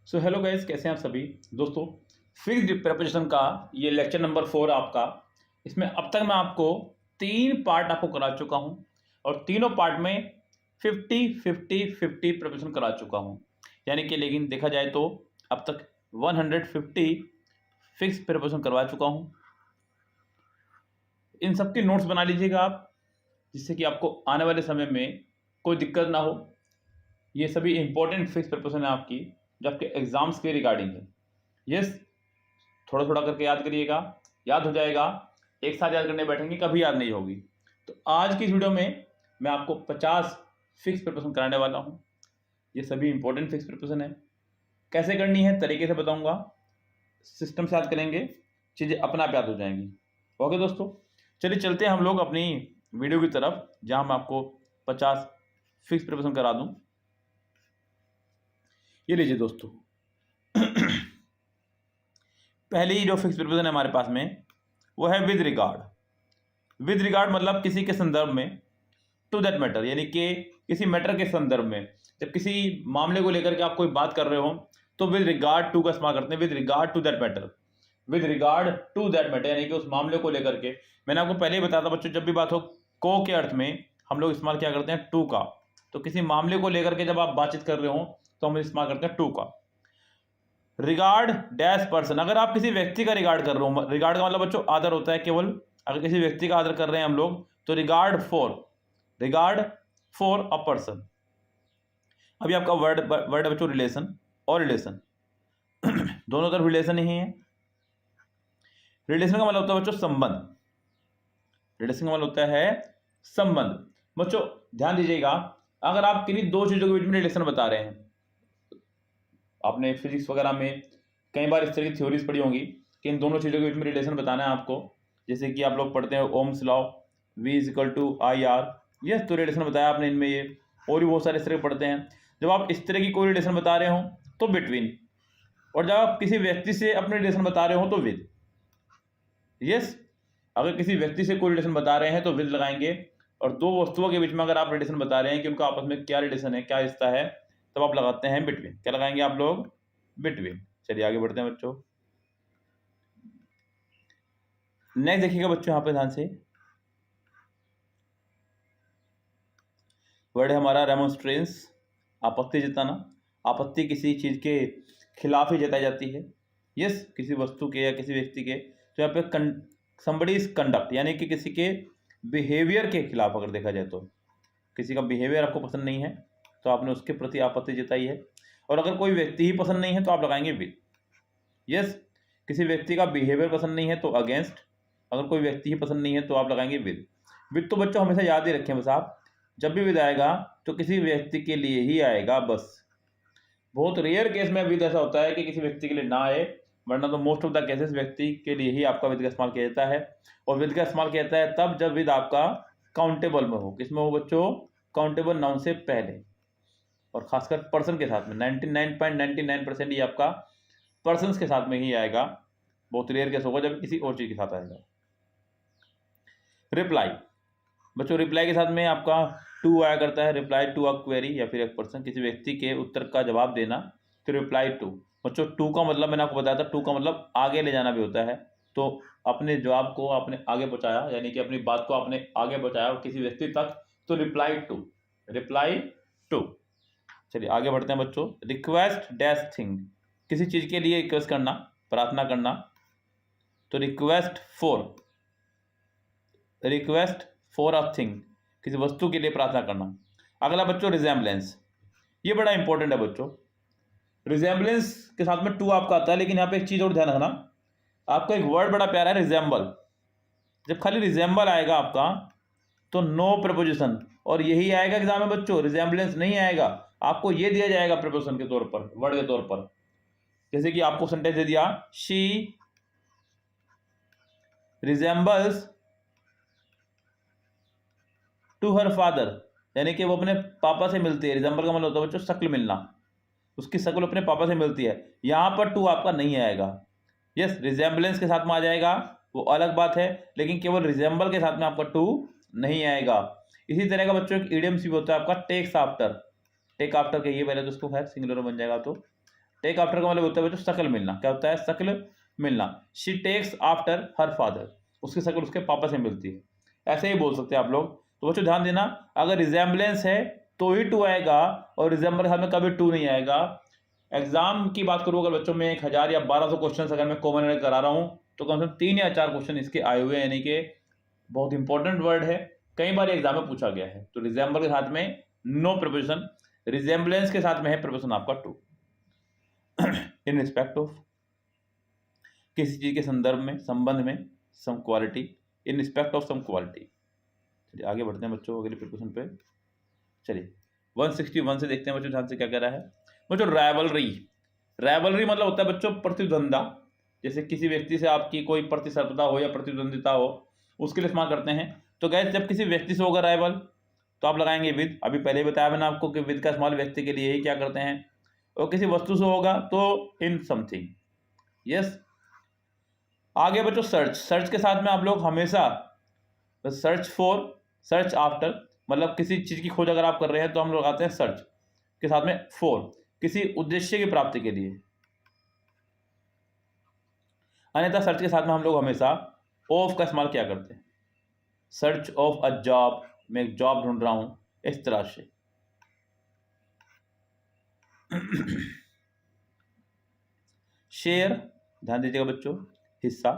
So hello guys, कैसे हैं आप सभी दोस्तों। फिक्स्ड प्रेपोजिशन का ये लेक्चर नंबर 4 आपका। इसमें अब तक मैं आपको 3 पार्ट आपको करा चुका हूं और तीनों पार्ट में 50-50-50 प्रेपोजिशन करा चुका हूं। यानी कि लेकिन देखा जाए तो अब तक 150 फिक्स प्रेपोजिशन करवा चुका हूं। इन सब के नोट्स बना लीजिएगा आप, जिससे कि आपको आने वाले समय में कोई दिक्कत ना हो। ये सभी इंपॉर्टेंट फिक्स प्रेपोजिशन है आपकी, जो आपके एग्जाम्स के रिगार्डिंग है। यस, थोड़ा थोड़ा करके याद करिएगा, याद हो जाएगा। एक साथ याद करने बैठेंगे कभी याद नहीं होगी। तो आज की इस वीडियो में मैं आपको 50 फिक्स प्रेपोजिशन कराने वाला हूँ। ये सभी इंपॉर्टेंट फिक्स प्रेपोजिशन है। कैसे करनी है तरीके से बताऊंगा, सिस्टम से याद करेंगे, चीज़ें अपने आप याद हो जाएंगी। ओके दोस्तों, चलिए चलते हैं हम लोग अपनी वीडियो की तरफ, जहाँ मैं आपको 50 फिक्स प्रेपोजिशन करा दूँ। ये लीजिए दोस्तों, पहली जो फिक्स प्रेपोजिशन है हमारे पास में वो है विद रिगार्ड। विद रिगार्ड मतलब किसी के संदर्भ में, टू दैट मैटर, यानी कि किसी मैटर के संदर्भ में। जब किसी मामले को लेकर के आप कोई बात कर रहे हो तो विद रिगार्ड टू का इस्तेमाल करते हैं, with regard to that matter. With regard to that matter यानी कि उस मामले को लेकर के। मैंने आपको पहले ही बताया था बच्चों, जब भी बात हो को के अर्थ में हम लोग इस्तेमाल क्या करते हैं, टू का। तो किसी मामले को लेकर के जब आप बातचीत कर रहे हो तो हम इस्तेमाल करते हैं टू का। रिगार्ड डैश पर्सन, अगर आप किसी व्यक्ति का रिगार्ड कर रहे हो, रिगार्ड का मतलब बच्चों आदर होता है केवल। अगर किसी व्यक्ति का आदर कर रहे हैं हम लोग तो रिगार्ड फॉर अ पर्सन। अभी आपका वर्ड वर्ड है बच्चों रिलेशन और रिलेशन दोनों तरफ रिलेशन ही है। रिलेशन का मतलब होता है बच्चों संबंध। रिलेशन का मतलब होता है संबंध। बच्चों ध्यान दीजिएगा, अगर आप किन्हीं दो चीजों के बीच में रिलेशन बता रहे हैं, आपने फिजिक्स वगैरह में कई बार इस तरह की थ्योरीज पढ़ी होंगी कि इन दोनों चीज़ों के बीच में रिलेशन बताना है आपको। जैसे कि आप लोग पढ़ते हैं Ohm's law, V = IR। Yes, तो रिलेशन बताया आपने इनमें ये, और भी बहुत सारे इस तरह के पढ़ते हैं। जब आप इस तरह की कोई रिलेशन बता रहे हो तो बिटवीन, और जब आप किसी व्यक्ति से अपने रिलेशन बता रहे हो तो विद। यस, अगर किसी व्यक्ति से कोई रिलेशन बता रहे हैं तो विद लगाएंगे, और दो वस्तुओं के बीच में अगर आप रिलेशन बता रहे हैं कि उनका आपस में क्या रिलेशन है, क्या रिश्ता है, तब आप लगाते हैं बिटवीन। क्या लगाएंगे आप लोग? बिटवीन। चलिए आगे बढ़ते हैं बच्चों। नेक्स्ट देखिएगा बच्चों, यहां पे ध्यान से, वर्ड है हमारा रेमोन्स्ट्रेंस, आपत्ति जताना। आपत्ति किसी चीज के खिलाफ ही जताई जाती है। यस, किसी वस्तु के या किसी व्यक्ति के। तो यहाँ पे somebody's conduct यानी कि किसी के बिहेवियर के खिलाफ अगर देखा जाए तो, किसी का बिहेवियर आपको पसंद नहीं है तो आपने उसके प्रति आपत्ति जताई है। और अगर कोई व्यक्ति ही पसंद नहीं है तो आप लगाएंगे विद। यस, किसी व्यक्ति का बिहेवियर पसंद नहीं है तो अगेंस्ट, अगर कोई व्यक्ति ही पसंद नहीं है तो आप लगाएंगे विद। विद तो बच्चों हमेशा याद ही रखें, बस आप जब भी विद आएगा तो किसी व्यक्ति के लिए ही आएगा बस। बहुत रेयर केस में विद ऐसा होता है कि किसी व्यक्ति के लिए ना आए, वरना तो मोस्ट ऑफ द केसेस व्यक्ति के लिए ही आपका विद का इस्तेमाल किया जाता है। और विद का इस्तेमाल किया जाता है तब जब विद आपका काउंटेबल में हो। किसमें हो बच्चों? काउंटेबल नाउन से पहले, और खासकर पर्सन के साथ में। 99.99% ये आपका पर्सन्स के साथ में ही आएगा। बहुत रेयर केस होगा जब किसी और चीज के साथ आएगा। रिप्लाई बच्चों, रिप्लाई के साथ में आपका टू आया करता है। रिप्लाई टू अ क्वेरी, या फिर एक पर्सन किसी व्यक्ति के उत्तर का जवाब देना, तो रिप्लाई टू। बच्चों टू का मतलब मैंने आपको बताया था, टू का मतलब आगे ले जाना भी होता है। तो अपने जवाब को आपने आगे पहुंचाया, यानी कि अपनी बात को आपने आगे पहुंचाया और किसी व्यक्ति तक, तो रिप्लाई टू। Reply to. चलिए आगे बढ़ते हैं बच्चों। रिक्वेस्ट डैश थिंग, किसी चीज के लिए रिक्वेस्ट करना, प्रार्थना करना, तो रिक्वेस्ट फॉर अ थिंग, किसी वस्तु के लिए प्रार्थना करना। अगला बच्चों रिजेम्बलेंस, ये बड़ा इंपॉर्टेंट है बच्चों। रिजेम्बलेंस के साथ में टू आपका आता है, लेकिन यहाँ पे एक चीज और ध्यान रखना, आपका एक वर्ड बड़ा प्यारा है रिजेम्बल। जब खाली रिजेम्बल आएगा आपका तो नो प्रपोजिशन, और यही आएगा एग्जाम में बच्चों, रिजेम्बलेंस नहीं आएगा। आपको ये दिया जाएगा प्रपोजिशन के तौर पर, वर्ड के तौर पर। जैसे कि आपको सेंटेंस दे दिया, शी रिजेम्बल्स टू हर फादर, यानी कि वो अपने पापा से मिलती है। रिजेम्बल का मतलब होता है बच्चों शक्ल मिलना, उसकी शक्ल अपने पापा से मिलती है। यहां पर टू आपका नहीं आएगा। यस, रिजेम्बलेंस के साथ में आ जाएगा, वो अलग बात है, लेकिन केवल रिजेम्बल के साथ में आपका टू नहीं आएगा। इसी तरह का बच्चों एक इडियम सी होता है आपका टेक्स आफ्टर। टेक आफ्टर कहिए पहले तो उसको, खैर सिंगुलर बन जाएगा तो टेक आफ्टर का मतलब होता है बच्चों शक्ल मिलना। क्या होता है? शक्ल मिलना। She takes after her father, उसकी शक्ल उसके पापा से मिलती है, ऐसे ही बोल सकते हैं आप लोग। तो बच्चों ध्यान देना, अगर रिजेम्बलेंस है तो ही टू आएगा, और रिजेम्बल के साथ में कभी टू नहीं आएगा। एग्जाम की बात करूँ अगर बच्चों में 1000 या 1200 क्वेश्चन अगर मैं कॉमन एड करा रहा हूँ तो कम से कम 3 या 4 क्वेश्चन इसके आए हुए हैं, यानी कि बहुत इंपॉर्टेंट वर्ड है, कई बार एग्जाम में पूछा गया है। तो रिजेम्बल के साथ में नो प्रिपोजिशन, रिजेम्बलेंस के साथ में है प्रिपोजिशन आपका टू। इन रिस्पेक्ट ऑफ, किसी चीज के संदर्भ में, संबंध में, some quality, in respect of some quality. चलिए आगे बढ़ते हैं बच्चों अगले प्रिपोजिशन पे। चलिए 161 से देखते हैं बच्चों ध्यान से क्या कह रहा है बच्चों। राइवलरी, राइवलरी मतलब होता है बच्चों प्रतिद्वंदा, जैसे किसी व्यक्ति से आपकी कोई प्रतिस्पर्धा हो या प्रतिद्वंदिता हो, उसके लिए इस्तेमाल करते हैं। तो गैस जब किसी व्यक्ति से होगा राइवल तो आप लगाएंगे विद। अभी पहले ही बताया मैंने आपको कि विद का इस्तेमाल व्यक्ति के लिए ही क्या करते हैं। और किसी वस्तु से होगा तो इन समथिंग। यस। आगे बच्चों सर्च, सर्च के साथ में आप लोग हमेशा सर्च फॉर, सर्च आफ्टर, मतलब किसी चीज की खोज अगर आप कर रहे हैं तो हम लोग आते हैं सर्च के साथ में फॉर, किसी उद्देश्य की प्राप्ति के लिए। अन्यथा सर्च के साथ में हम लोग हमेशा ऑफ का इस्तेमाल क्या करते हैं। सर्च ऑफ अ जॉब, मैं एक जॉब ढूंढ रहा हूं, इस तरह से। शेयर, ध्यान दीजिएगा बच्चों, हिस्सा।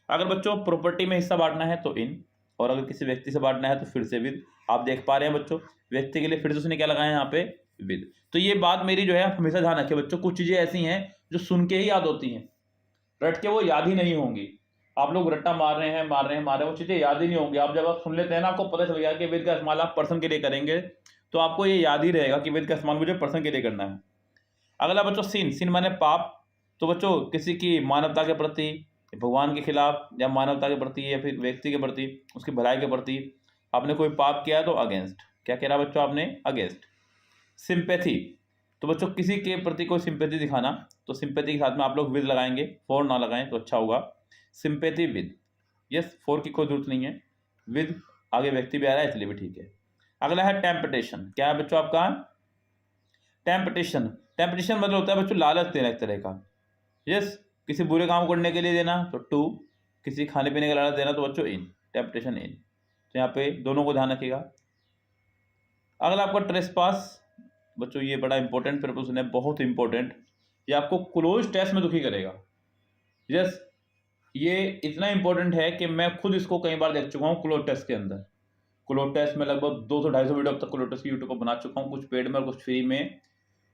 अगर बच्चों प्रॉपर्टी में हिस्सा बांटना है तो इन, और अगर किसी व्यक्ति से बांटना है तो फिर से विद। आप देख पा रहे हैं बच्चों व्यक्ति के लिए फिर से उसने क्या लगाया है यहाँ पे विद। तो ये बात मेरी जो है आप हमेशा ध्यान रखिए बच्चों, कुछ चीजें ऐसी हैं जो सुन के ही याद होती हैं, रट के वो याद ही नहीं होंगी। आप लोग रट्टा मार रहे हैं वो चीजें याद ही नहीं होंगी। आप जब आप सुन लेते हैं ना, आपको पता चल गया कि विद का इस्तेमाल आप पर्सन के लिए करेंगे, तो आपको ये याद ही रहेगा कि विद का इस्तेमाल मुझे पर्सन के लिए करना है। अगला बच्चों सिन, सिन माने पाप। तो बच्चों किसी की मानवता के प्रति, भगवान के खिलाफ, या मानवता के प्रति, या फिर व्यक्ति के प्रति, उसकी भलाई के प्रति आपने कोई पाप किया तो अगेंस्ट। क्या कह रहा बच्चों आपने? अगेंस्ट। सिंपैथी, तो बच्चों किसी के प्रति कोई सिंपैथी दिखाना, तो सिंपैथी के साथ में आप लोग विद लगाएंगे, फॉर ना लगाएं तो अच्छा होगा। सिंपैथी विद, यस, फॉर की कोई जरूरत नहीं है, विद आगे व्यक्ति भी आ रहा है इसलिए भी ठीक है। अगला है टेम्पटेशन। क्या है बच्चों आपका? टेम्पटेशन, टेम्पटेशन मतलब होता है बच्चों लालच देना एक तरह का। यस, किसी बुरे काम करने के लिए देना तो टू, किसी खाने पीने का लालच देना तो बच्चों इन, टेम्पटेशन इन। तो यहाँ पे दोनों को ध्यान रखिएगा। अगला आपका ट्रेसपास, बच्चों ये बड़ा इंपॉर्टेंट प्रपोजन है, बहुत इंपॉर्टेंट, ये आपको क्लोज टेस्ट में दुखी करेगा। यस, ये इतना इंपॉर्टेंट है कि मैं खुद इसको कई बार देख चुका हूँ क्लोज टेस्ट के अंदर। क्लोज टेस्ट में लगभग 200-250 वीडियो अब तक क्लोज टेस्ट की यूट्यूब पर बना चुका हूँ, कुछ पेड में और कुछ फ्री में।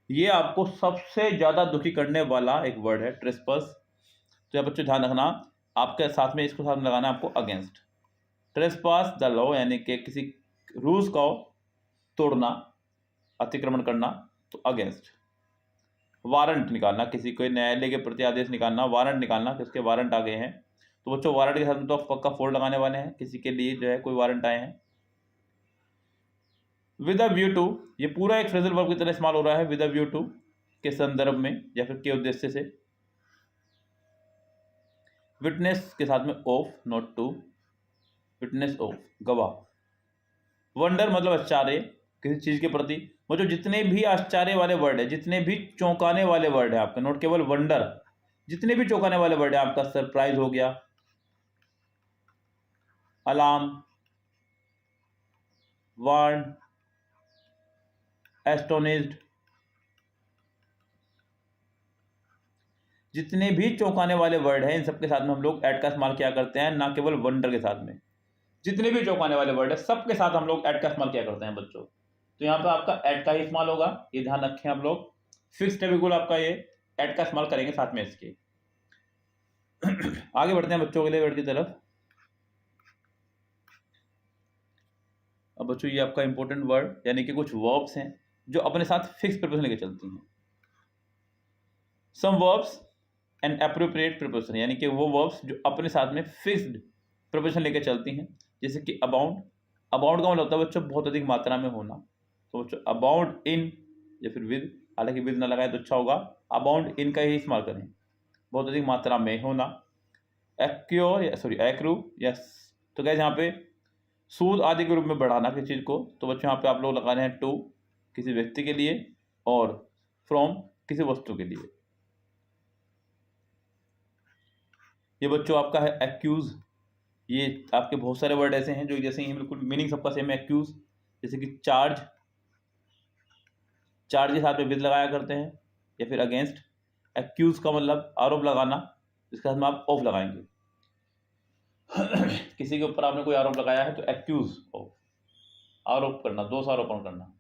ये आपको सबसे ज्यादा दुखी करने वाला एक वर्ड है ट्रेसपास। तो यहाँ बच्चों ध्यान रखना, आपके साथ में इसको साथ में लगाना है आपको अगेंस्ट। ट्रेसपास द लॉ, यानी कि किसी रूल्स को तोड़ना, अतिक्रमण करना, तो अगेंस्ट। वारंट निकालना, किसी कोई न्यायालय के प्रति आदेश निकालना, वारंट निकालना कि उसके वारंट आ गए हैं, तो बच्चों वारंट के साथ में तो आप पक्का फोर लगाने वाले हैं, किसी के लिए जो है कोई वारंट आए हैं। विद अ व्यू टू, ये पूरा एक फ्रेजल वर्ब की तरह इस्तेमाल हो रहा है, विद अ व्यू टू के संदर्भ में या फिर के उद्देश्य से। विटनेस के साथ में of, not to, witness of, गवाह। वंडर मतलब आश्चर्य किसी चीज के प्रति। वो जो जितने भी आश्चर्य वाले वर्ड है, जितने भी चौंकाने वाले वर्ड है आपके, नोट केवल वंडर, जितने भी चौंकाने वाले वर्ड है आपका, सरप्राइज हो गया, अलार्म, वार्न, एस्टोनिज्ड, जितने भी चौंकाने वाले वर्ड हैं इन सबके साथ में हम लोग एट का इस्तेमाल किया करते हैं, ना केवल वंडर के साथ में। जितने भी चौंकाने वाले वर्ड है सबके साथ हम लोग एट का इस्तेमाल किया करते हैं बच्चों। तो यहाँ पे आपका एट का ही इस्तेमाल होगा, ये ध्यान रखें हम लोग। फिक्स्ड है बिल्कुल आपका, ये एट का इस्तेमाल करेंगे साथ में इसके। आगे बढ़ते हैं बच्चों अगले वर्ड की तरफ। अब बच्चों ये आपका इंपॉर्टेंट वर्ड, यानी कि कुछ वर्ब्स हैं जो अपने साथ फिक्स प्रिपोजिशन लेके चलती हैं। Some verbs and appropriate preposition, यानी कि वो वर्ब्स जो अपने साथ में फिक्स्ड प्रिपोजिशन लेके चलती हैं, जैसे कि अबाउंड। अबाउंड का मतलब होता है बच्चों बहुत अधिक मात्रा में होना, तो बच्चों अबाउंड इन या फिर विद, हालांकि विद ना लगाए तो अच्छा होगा, अबाउंड इन का ही इस्तेमाल करें, बहुत अधिक मात्रा में होना। Accrue, yes. तो क्या यहाँ पे सूद आदि के रूप में बढ़ाना किसी चीज को, तो बच्चों यहाँ पे आप लोग लगा रहे हैं टू, किसी व्यक्ति के लिए, और फ्रॉम किसी वस्तु के लिए। ये बच्चों आपका है एक्यूज। ये आपके बहुत सारे वर्ड ऐसे हैं जो जैसे ही बिल्कुल मीनिंग सबका सेम है। एक्यूज जैसे कि चार्ज, चार्ज के साथ में विद लगाया करते हैं, या फिर अगेंस्ट। एक्यूज का मतलब आरोप लगाना, इसके साथ में आप ऑफ लगाएंगे। किसी के ऊपर आपने कोई आरोप लगाया है तो एक्यूज ऑफ, आरोप करना, दोष आरोपण करना।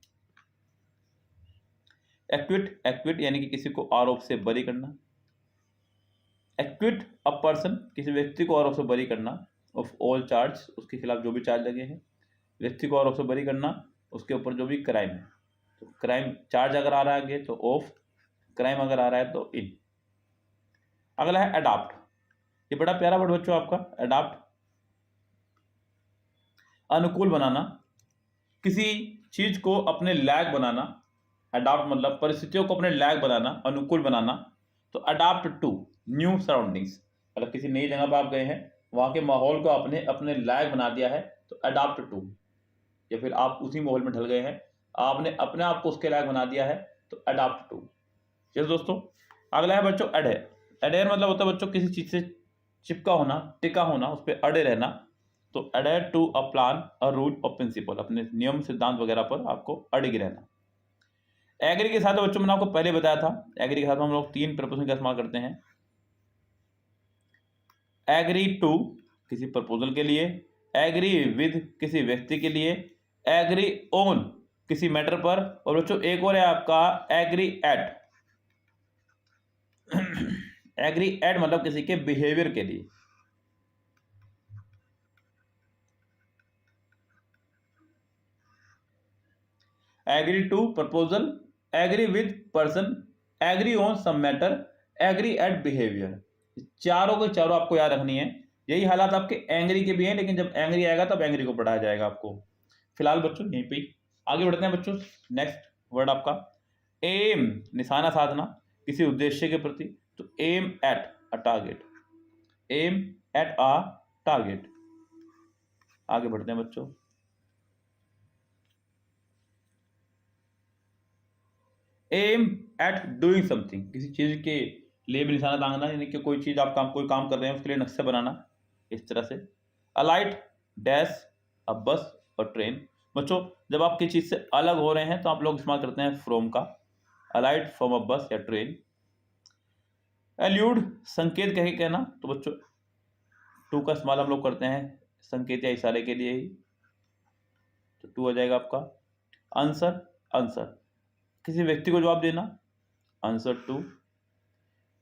एक्विट, एक्विट यानी कि किसी को आरोप से बरी करना। एक्विट अ पर्सन, किसी व्यक्ति को आरोप से बरी करना, ऑफ ऑल चार्ज, उसके खिलाफ जो भी चार्ज लगे हैं। व्यक्ति को आरोप से बरी करना, उसके ऊपर जो भी क्राइम है। तो क्राइम चार्ज अगर आ रहा है आगे तो ऑफ, क्राइम अगर आ रहा है तो इन। अगला है अडॉप्ट। ये बड़ा प्यारा वर्ड बच्चों आपका, अडॉप्ट। अनुकूल बनाना, किसी चीज को अपने लायक बनाना। अडॉप्ट मतलब परिस्थितियों को अपने लायक बनाना, अनुकूल बनाना। तो अडॉप्ट टू न्यू सराउंडिंग्स, मतलब किसी नई जगह पर आप गए हैं, वहां के माहौल को आपने अपने लायक बना दिया है तो अडॉप्ट टू। या फिर आप उसी माहौल में ढल गए हैं, आपने अपने आप को उसके लायक बना दिया है तो अडॉप्ट टू। यस दोस्तों। अगला है बच्चों अडेयर। अडेयर मतलब होता है बच्चों किसी चीज से चिपका होना, टिका होना, उस पर अड़े रहना। तो adhere to a plan, a rule और प्रिंसिपल, अपने नियम सिद्धांत वगैरह पर आपको अड़े रहना। एग्री के साथ बच्चों मैंने आपको पहले बताया था, एग्री के साथ हम लोग 3 प्रपोजल का इस्तेमाल करते हैं। एग्री टू किसी प्रपोजल के लिए, एग्री विद किसी व्यक्ति के लिए, एग्री ऑन किसी मैटर पर, और बच्चों एक और है आपका एग्री एट। एग्री एट मतलब किसी के बिहेवियर के लिए। Agree to proposal, agree with person, agree on some matter, agree at behaviour. चारों के चारों आपको याद रखनी है। यही हालात आपके एंग्री के भी हैं, लेकिन जब एंग्री आएगा तब एंग्री को पढ़ाया जाएगा आपको। फिलहाल बच्चों यहीं पे आगे बढ़ते हैं बच्चों। नेक्स्ट वर्ड आपका एम, निशाना साधना, किसी उद्देश्य के प्रति। तो aim at a target, aim at a target. आगे बढ़ते हैं बच्चों। एम एट डूइंग समथिंग, किसी चीज के लिए भी निशाना दांगना, यानी कि कोई चीज आप कोई काम कर रहे हैं उसके लिए नक्शा बनाना, इस तरह से। अलाइट डैश अ बस और ट्रेन। बच्चों जब आप किसी चीज से अलग हो रहे हैं तो आप लोग इस्तेमाल करते हैं फ्रॉम का, अलाइट फ्रॉम अ बस या ट्रेन। एल्यूड संकेत कह के कहना, तो बच्चों टू का इस्तेमाल हम लोग करते हैं संकेत या इशारे के लिए ही, तो टू आ जाएगा आपका। आंसर, आंसर किसी व्यक्ति को जवाब देना, आंसर टू।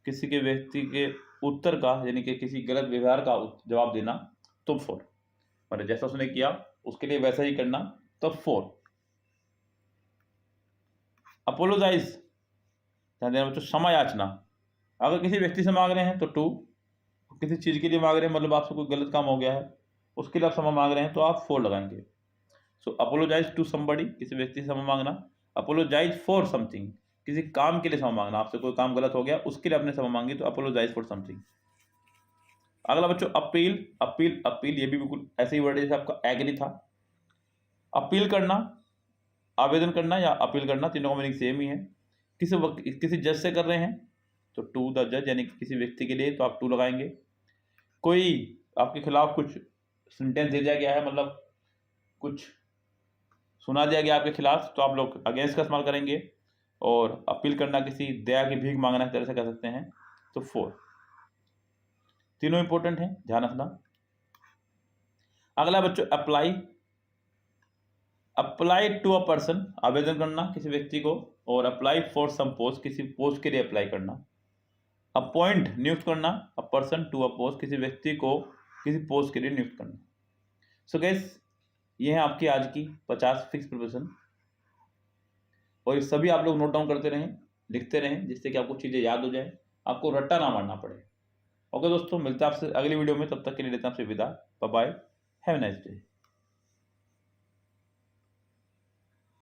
किसी के व्यक्ति के उत्तर का, यानी कि किसी गलत व्यवहार का जवाब देना, तो फोर, मतलब जैसा उसने किया उसके लिए वैसा ही करना, तो फोर। अपोलोजाइज, ध्यान देना बच्चों, क्षमा याचना। अगर किसी व्यक्ति से मांग रहे हैं तो टू, किसी चीज के लिए मांग रहे हैं मतलब आपसे कोई गलत काम हो गया है उसके लिए आप क्षमा मांग रहे हैं तो आप फोर लगाएंगे। सो अपोलोजाइज टू समबडी, किसी व्यक्ति से क्षमा मांगना। अपोलोजाइज फॉर समथिंग, किसी काम के लिए क्षमा मांगना, आपसे कोई काम गलत हो गया उसके लिए आपने क्षमा मांगी तो अपोलोजाइज फॉर समथिंग। अगला बच्चों अपील, अपील, अपील ये भी बिल्कुल ऐसे ही वर्ड है जैसे आपका एग्री था। अपील करना, आवेदन करना या अपील करना, तीनों का मीनिंग सेम ही है। किसी जज से कर रहे हैं तो टू द जज, यानी कि किसी व्यक्ति के लिए तो आप टू लगाएंगे। कोई आपके खिलाफ कुछ सेंटेंस दे दिया गया है, मतलब कुछ सुना दिया गया आपके खिलाफ, तो आप लोग अगेंस्ट का इस्तेमाल करेंगे। और अपील करना किसी दया की भीख मांगना की तरह से कह सकते हैं, तो फोर। तीनों इंपॉर्टेंट हैं, ध्यान रखना। अगला बच्चों apply, apply to a person, आवेदन करना किसी व्यक्ति को, और अप्लाई फॉर सम पोस्ट, किसी पोस्ट के लिए अप्लाई करना। अपॉइंट, नियुक्त करना, a person to a post, किसी व्यक्ति को किसी पोस्ट के लिए नियुक्त करना। सो गाइस ये है आपकी आज की 50 फिक्स प्रिपरेशन, और ये सभी आप लोग नोट डाउन करते रहें, लिखते रहें, जिससे कि आपको चीज़ें याद हो जाए, आपको रट्टा ना मारना पड़े। ओके दोस्तों, मिलते हैं आपसे अगली वीडियो में, तब तक के लिए लेते हैं आपसे विदा। Bye bye, have a nice day.